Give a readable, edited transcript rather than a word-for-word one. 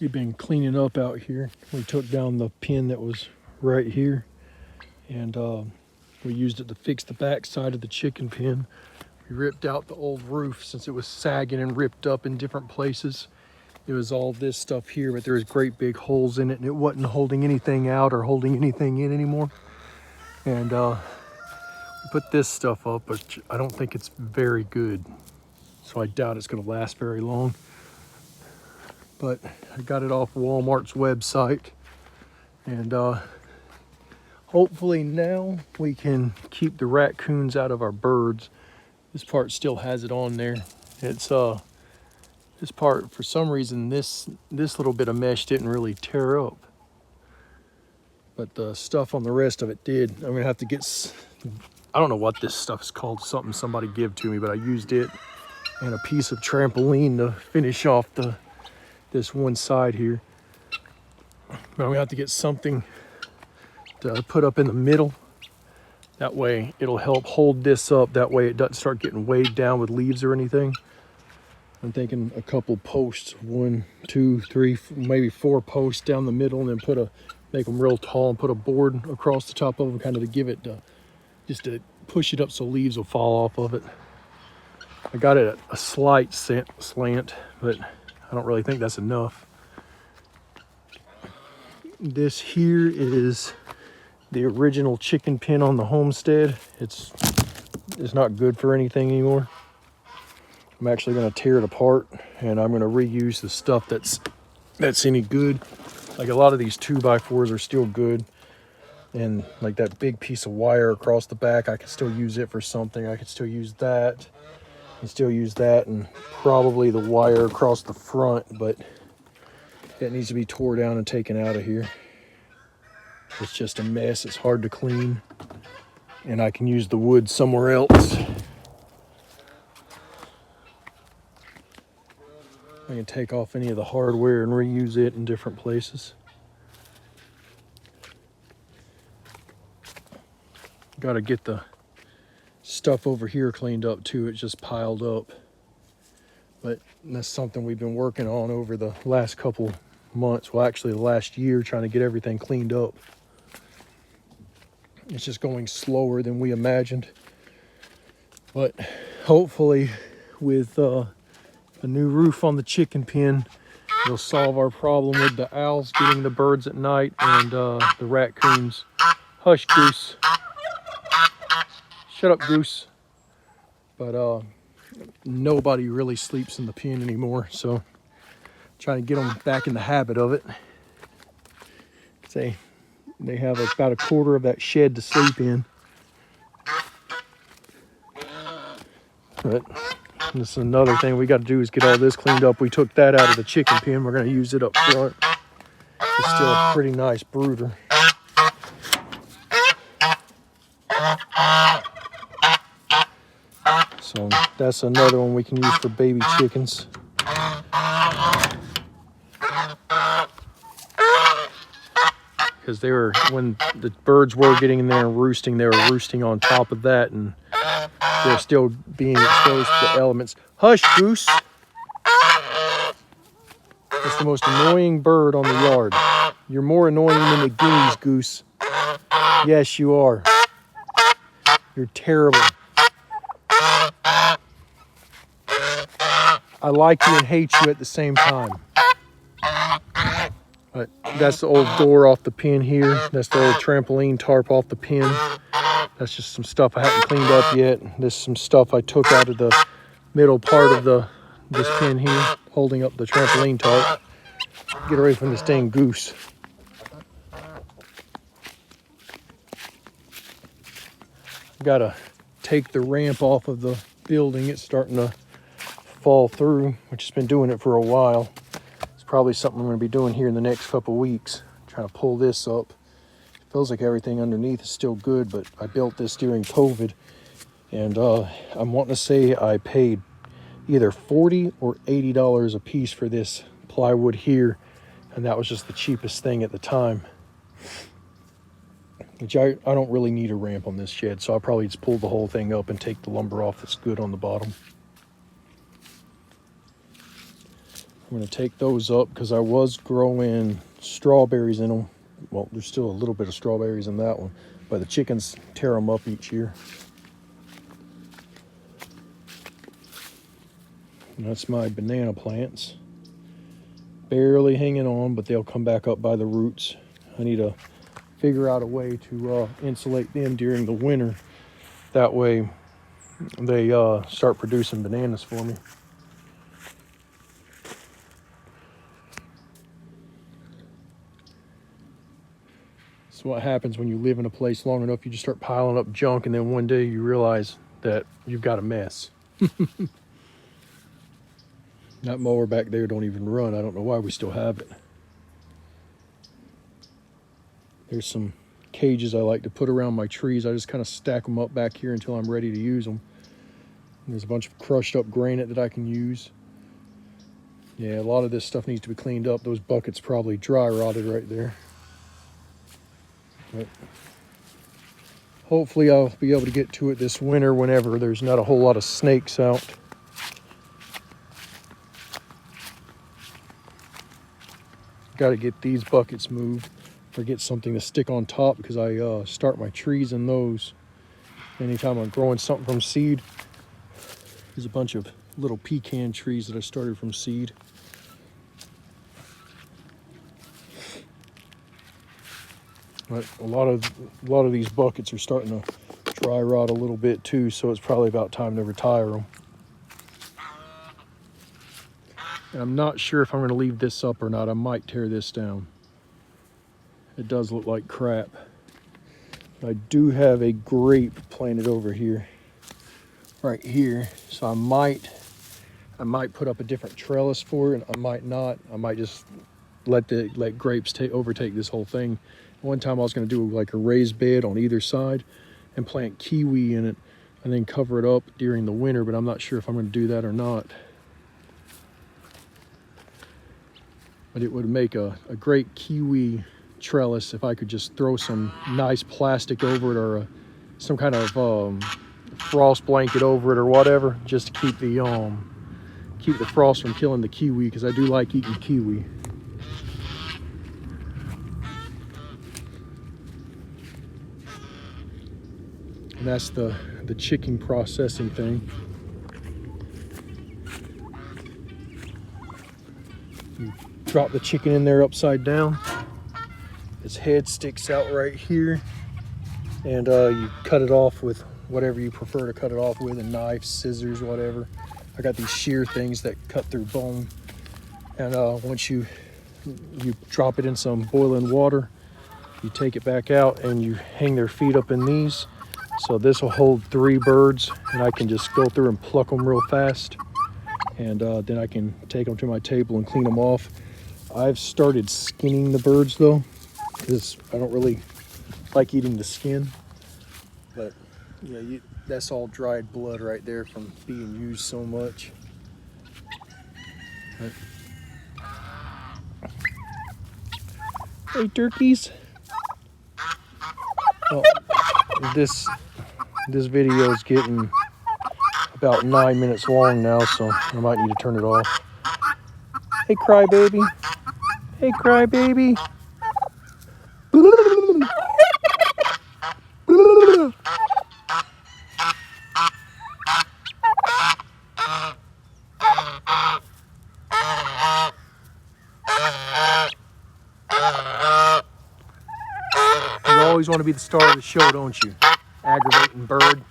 We've been cleaning up out here. We took down the pin that was right here, and we used it to fix the back side of the chicken pen. We ripped out the old roof since it was sagging and ripped up in different places. It was all this stuff here, but there was great big holes in it, and it wasn't holding anything out or holding anything in anymore. And we put this stuff up, but I don't think it's very good, so I doubt it's going to last very long. But I got it off Walmart's website, and hopefully now we can keep the raccoons out of our birds. This part still has it on there. It's this part, for some reason, this little bit of mesh didn't really tear up, but the stuff on the rest of it did. I'm gonna have to get, I don't know what this stuff is called, something somebody gave to me, but I used it and a piece of trampoline to finish off this one side here. But I'm gonna have to get something to put up in the middle. That way it'll help hold this up. That way it doesn't start getting weighed down with leaves or anything. I'm thinking a couple posts, 1, 2, 3, maybe 4 posts down the middle, and then make them real tall and put a board across the top of them, kind of to give it, just to push it up so leaves will fall off of it. I got it at a slight slant, but I don't really think that's enough. This here is the original chicken pen on the homestead. It's not good for anything anymore. I'm actually going to tear it apart, and I'm going to reuse the stuff that's any good. Like a lot of these 2x4s are still good, and like that big piece of wire across the back, I could still use it for something. I could still use that. And still use that, and probably the wire across the front, but it needs to be tore down and taken out of here. It's just a mess. It's hard to clean, and I can use the wood somewhere else. I can take off any of the hardware and reuse it in different places. Got to get the stuff over here cleaned up too. It's just piled up, but that's something we've been working on over the last couple months, well actually the last year, trying to get everything cleaned up. It's just going slower than we imagined, but hopefully with a new roof on the chicken pen, it'll solve our problem with the owls getting the birds at night and the raccoons. Hush, Goose. Shut up, Goose. But nobody really sleeps in the pen anymore, so trying to get them back in the habit of it. They have about a quarter of that shed to sleep in. But this is another thing we got to do, is get all this cleaned up. We took that out of the chicken pen. We're going to use it up front. It's still a pretty nice brooder. So that's another one we can use for baby chickens. Because when the birds were getting in there and roosting, they were roosting on top of that, and they're still being exposed to the elements. Hush, Goose. It's the most annoying bird on the yard. You're more annoying than the guineas, Goose. Yes, you are. You're terrible. I like you and hate you at the same time. But that's the old door off the pen here. That's the old trampoline tarp off the pen. That's just some stuff I haven't cleaned up yet. This is some stuff I took out of the middle part of this pen here, holding up the trampoline tarp. Get away from this dang goose. Gotta take the ramp off of the building. It's starting to fall through, which has been doing it for a while. It's probably something I'm going to be doing here in the next couple weeks. Trying to pull this up. It feels like everything underneath is still good, but I built this during COVID, and I'm wanting to say I paid either $40 or $80 a piece for this plywood here, and that was just the cheapest thing at the time. Which I don't really need a ramp on this shed, so I'll probably just pull the whole thing up and take the lumber off that's good on the bottom. I'm going to take those up because I was growing strawberries in them. Well, there's still a little bit of strawberries in that one, but the chickens tear them up each year. And that's my banana plants. Barely hanging on, but they'll come back up by the roots. I need to figure out a way to insulate them during the winter. That way they start producing bananas for me. So what happens when you live in a place long enough, you just start piling up junk, and then one day you realize that you've got a mess. That mower back there don't even run. I don't know why we still have it. There's some cages I like to put around my trees. I just kind of stack them up back here until I'm ready to use them. And there's a bunch of crushed up granite that I can use. Yeah, a lot of this stuff needs to be cleaned up. Those buckets probably dry rotted right there. But hopefully I'll be able to get to it this winter whenever there's not a whole lot of snakes out. Got to get these buckets moved or get something to stick on top, because I start my trees in those. Anytime I'm growing something from seed, there's a bunch of little pecan trees that I started from seed. But a lot of these buckets are starting to dry rot a little bit too, so it's probably about time to retire them. And I'm not sure if I'm going to leave this up or not. I might tear this down. It does look like crap. I do have a grape planted over here, right here. So I might put up a different trellis for it. I might not. I might just let grapes overtake this whole thing. One time I was going to do like a raised bed on either side and plant kiwi in it and then cover it up during the winter, but I'm not sure if I'm going to do that or not. But it would make a great kiwi trellis if I could just throw some nice plastic over it, or some kind of frost blanket over it or whatever, just to keep the frost from killing the kiwi, because I do like eating kiwi. And that's the chicken processing thing. You drop the chicken in there upside down. Its head sticks out right here, and you cut it off with whatever you prefer to cut it off with, a knife, scissors, whatever. I got these shear things that cut through bone, and once you drop it in some boiling water, you take it back out and you hang their feet up in these. So this will hold 3 birds, and I can just go through and pluck them real fast, and then I can take them to my table and clean them off. I've started skinning the birds though, because I don't really like eating the skin. But yeah, that's all dried blood right there from being used so much. Right. Hey turkeys. Oh, this video is getting about 9 minutes long now, so I might need to turn it off. Hey crybaby. Hey crybaby. You always want to be the star of the show, don't you? Aggravating bird.